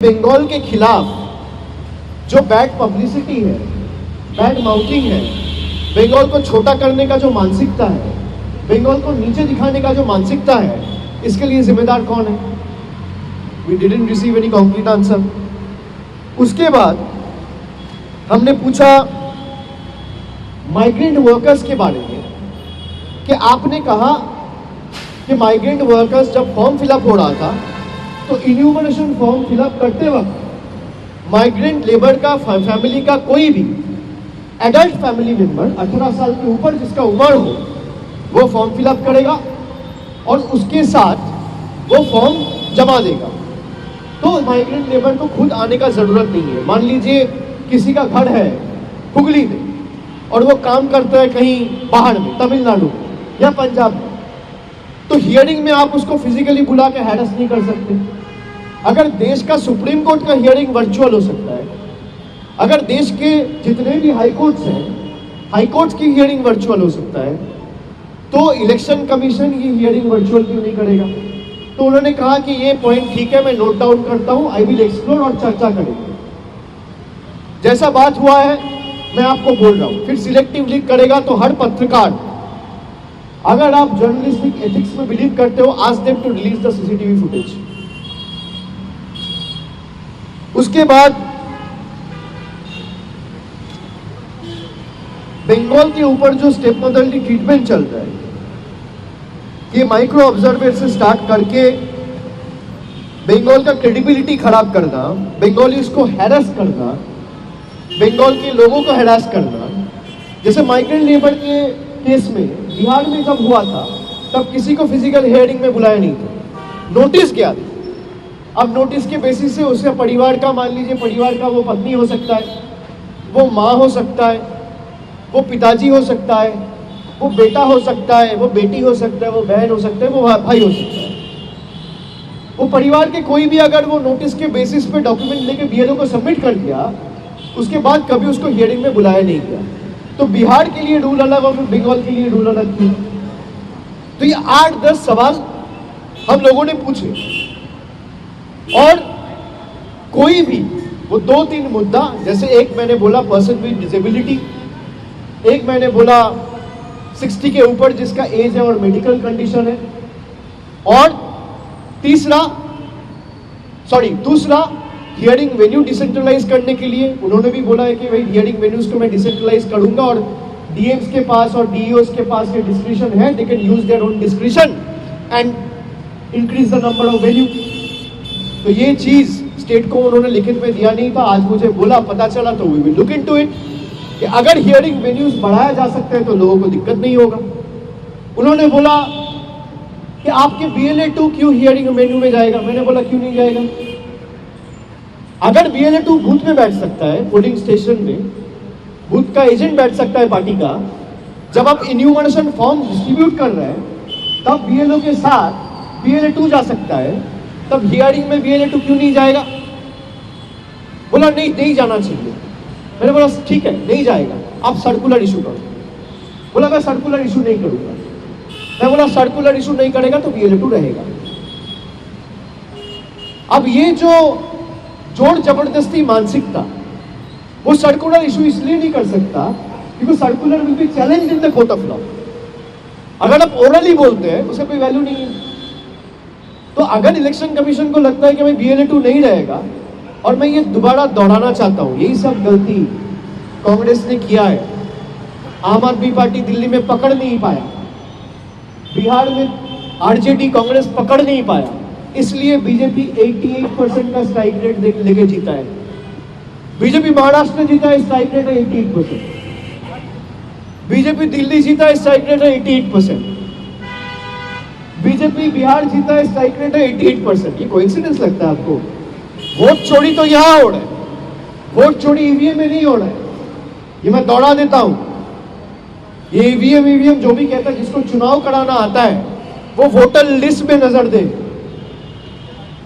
बंगाल के खिलाफ जो बैड पब्लिसिटी है, बैड माउथिंग है, बंगाल को छोटा करने का जो मानसिकता है, बंगाल को नीचे दिखाने का जो मानसिकता है, इसके लिए जिम्मेदार कौन है? We didn't receive any concrete answer. उसके बाद हमने पूछा माइग्रेंट वर्कर्स के बारे में कि आपने कहा कि माइग्रेंट वर्कर्स जब फॉर्म फिलअप हो रहा था तो इन्यूमरेशन फॉर्म फिलअप करते वक्त माइग्रेंट लेबर का फैमिली का कोई भी एडल्ट फैमिली मेंबर 18 साल के ऊपर जिसका उम्र हो वो फॉर्म फिलअप करेगा और उसके साथ वो फॉर्म जमा देगा। तो माइग्रेंट लेबर को खुद आने का जरूरत नहीं है। मान लीजिए किसी का घर है हुगली में और वो काम करता है कहीं बाहर में, तमिलनाडु या पंजाब में, तो हियरिंग में आप उसको फिजिकली बुला के हैरेस नहीं कर सकते। अगर देश का सुप्रीम कोर्ट का हियरिंग वर्चुअल हो सकता है, अगर देश के जितने भी हाई कोर्ट्स हैं, हाई कोर्ट्स की हियरिंग वर्चुअल हो सकता है, तो इलेक्शन कमीशन ये हियरिंग वर्चुअल क्यों नहीं करेगा? तो उन्होंने कहा कि ये पॉइंट ठीक है, मैं नोट डाउन करता हूं, आई विल एक्सप्लोर और चर्चा करेंगे। जैसा बात हुआ है मैं आपको बोल रहा हूं। फिर सिलेक्टिव लीक करेगा तो हर पत्रकार, अगर आप जर्नलिस्टिक एथिक्स में बिलीव करते हो, ask them to release the CCTV footage. उसके बाद बंगाल के ऊपर जो स्टेप मदरली ट्रीटमेंट चल रहा है, ये माइक्रो ऑब्जर्वर से स्टार्ट करके बंगाल का क्रेडिबिलिटी खराब करना, बंगालीज को हैरेस करना, बंगाल के लोगों को हैरेस करना। जैसे माइग्रेंट लेबर के केस में बिहार में जब हुआ था तब किसी को फिजिकल हियरिंग में बुलाया नहीं था, नोटिस किया था। अब नोटिस के बेसिस से उसके परिवार का, मान लीजिए परिवार का वो पत्नी हो सकता है, वो माँ हो सकता है, वो पिताजी हो सकता है, वो बेटा हो सकता है, वो बेटी हो सकता है, वो बहन हो सकता है, वो भाई हो सकता है। वो परिवार के कोई भी अगर वो नोटिस के बेसिस पे डॉक्यूमेंट लेके बीएलओ को सबमिट कर दिया, उसके बाद कभी उसको हियरिंग में बुलाया नहीं गया। तो बिहार के लिए रूल अलग और बंगाल के लिए रूल अलग क्यों? तो ये 8-10 सवाल हम लोगों ने पूछे और कोई भी वो 2-3 मुद्दा, जैसे एक मैंने बोला पर्सन विद डिसेबिलिटी, एक मैंने बोला 60 के ऊपर जिसका एज है और मेडिकल कंडीशन है, और दूसरा हियरिंग वेन्यू डिसेंट्रलाइज करने के लिए उन्होंने भी बोला है कि भाई हियरिंग वेन्यूज को मैं डिसेंट्रलाइज करूंगा और डीएम्स के पास और डीईओस के पास ये डिस्क्रिशन है, they can use their own discretion and increase the number of venue. तो ये चीज स्टेट को उन्होंने लिखित में दिया नहीं था, आज मुझे बोला, पता चला, तो we will look into it कि अगर हियरिंग वेन्यूज बढ़ाया जा सकता है तो लोगों को दिक्कत नहीं होगा। उन्होंने बोला कि आपके BLA-2 क्यों हियरिंग वेन्यू में जाएगा? मैंने बोला क्यों नहीं जाएगा? अगर BLA-2 बूथ में बैठ सकता है, पोलिंग स्टेशन में बूथ का एजेंट बैठ सकता है पार्टी का, जब आप इन्यूमरेशन फॉर्म डिस्ट्रीब्यूट कर रहे हैं तब BLO के साथ BLA-2 जा सकता है, तब हियरिंग में BLA-2 क्यों नहीं जाएगा? बोला नहीं जाना चाहिए। मैंने बोला ठीक है, नहीं जाएगा, आप सर्कुलर इशू करो। बोला मैं सर्कुलर इशू नहीं करूंगा। मैं बोला सर्कुलर इशू नहीं करेगा तो BLA-2 रहेगा। अब ये जो जोर जबरदस्ती मानसिकता, वो सर्कुलर इशू इसलिए नहीं कर सकता क्योंकि circular will be challenged in the court of law. अगर आप ओरली बोलते हैं उसका कोई वैल्यू नहीं है। तो अगर इलेक्शन कमीशन को लगता है कि भाई BLA-2 नहीं रहेगा, और मैं ये दोबारा दोहराना चाहता हूं, यही सब गलती कांग्रेस ने किया है। आम आदमी पार्टी दिल्ली में पकड़ नहीं पाया, बिहार में आरजेडी कांग्रेस पकड़ नहीं पाया, इसलिए बीजेपी 88% का स्ट्राइक रेट लेके जीता है। बीजेपी महाराष्ट्र में जीता है, स्ट्राइक रेट है 88%। बीजेपी दिल्ली जीता है, स्ट्राइक रेट है 88%। बीजेपी बिहार जीता है, स्ट्राइक रेट है 88%। ये कोइंसिडेंस लगता है आपको? वोट चोरी तो यहां हो रहा है, वोट चोरी ईवीएम में नहीं हो रहा है। ये मैं दौड़ा देता हूं, ये ईवीएम जो भी कहता है जिसको चुनाव कराना आता है वो वोटर लिस्ट में नजर दे,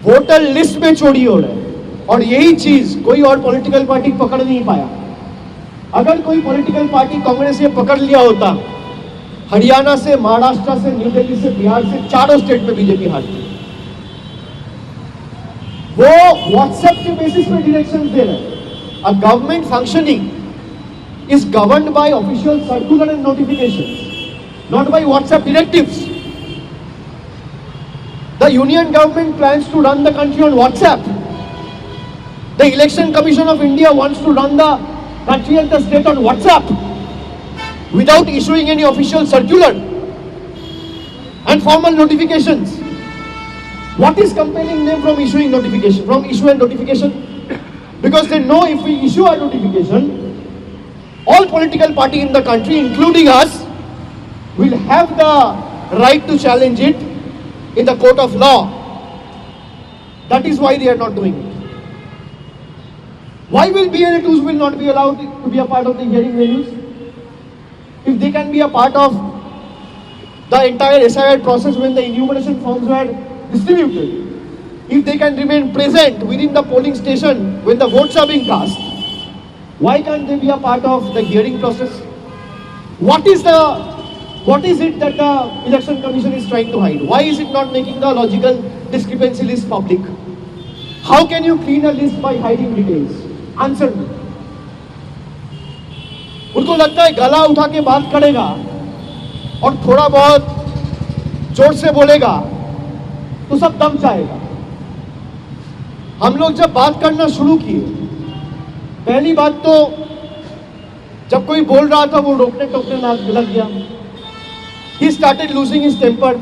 वोटर लिस्ट में चोरी हो रहा है। और यही चीज कोई और पॉलिटिकल पार्टी पकड़ नहीं पाया। अगर कोई पॉलिटिकल पार्टी कांग्रेस ने पकड़ लिया होता, हरियाणा से, महाराष्ट्र से, न्यू दिल्ली से, बिहार से, चारों स्टेट में बीजेपी हारती। वो व्हाट्सएप के बेसिस पे डायरेक्शन दे रहे हैं। A government functioning is governed by official circular and notifications, not by WhatsApp directives. The Union government plans to run the country on WhatsApp. The Election Commission of India wants to run the country and the state on WhatsApp without issuing any official circular and formal notifications. What is compelling them from issuing notification, from issue and notification? Because they know if we issue a notification, all political party in the country, including us, will have the right to challenge it in the court of law. That is why they are not doing it. Why will BNA2s will not be allowed to be a part of the hearing venues? If they can be a part of the entire SIR process when the enumeration forms were distributed, if they can remain present within the polling station when the votes are being cast, why can't they be a part of the hearing process? What is it that the Election Commission is trying to hide? Why is it not making the logical discrepancy list public? How can you clean a list by hiding details? Answer me. उनको लगता है गला उठा के बात करेगा और थोड़ा बहुत जोर से बोलेगा तो सब दम जाएगा। हम लोग जब बात करना शुरू किए, पहली बात तो जब कोई बोल रहा था वो रोकने टोकने लग गया। He started losing his temper.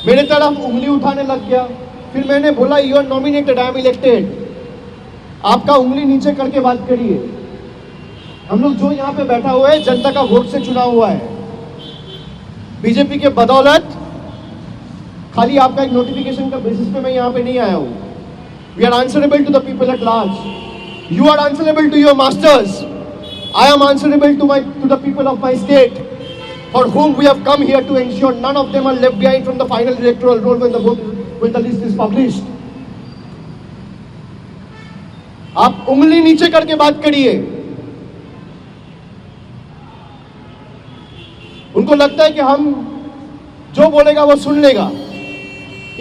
मेरे तरफ उंगली उठाने लग गया। फिर मैंने बोला you are nominated, I am elected. आपका उंगली नीचे करके बात करिए। हम लोग जो यहाँ पे बैठा हुआ है जनता का वोट से चुना हुआ है। बीजेपी के बदौलत खाली आपका एक नोटिफिकेशन का बेसिस पे मैं यहाँ पे नहीं आया हूँ। We are answerable to the people at large. You are answerable to your masters. I am answerable to the people of my state, for whom we have come here to ensure none of them are left behind from the final electoral roll when the list is published. आप उंगली नीचे करके बात करिए। उनको लगता है कि हम जो बोलेगा वो सुन लेगा।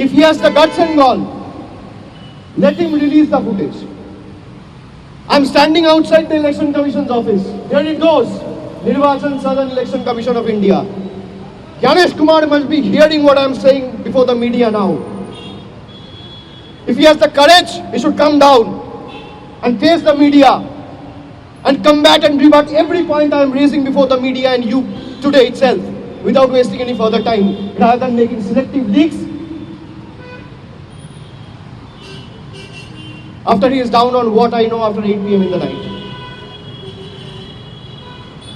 If he has the guts and gall, let him release the footage. I'm standing outside the Election Commission's office. Here it goes. Nirvachan Southern Election Commission of India. Gyanesh Kumar must be hearing what I am saying before the media now. If he has the courage, he should come down and face the media and combat and rebut every point I am raising before the media and you today itself, without wasting any further time, rather than making selective leaks. After he is down on what I know after 8 PM in the night.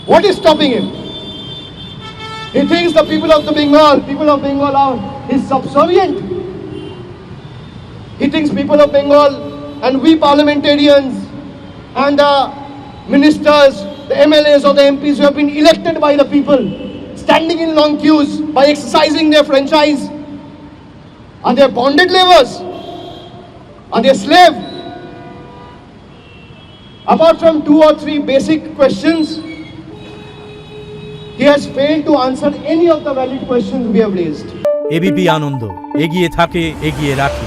What is stopping him? He thinks the people of Bengal are his subservient. He thinks people of Bengal and we parliamentarians and the ministers, the MLAs or the MPs who have been elected by the people, standing in long queues by exercising their franchise, are they bonded laborers? Are they slaves? Apart from 2 or 3 basic questions, he has failed to answer any of the valid questions we have raised. ABP Ananda এগিয়ে থাকে, এগিয়ে রাখে।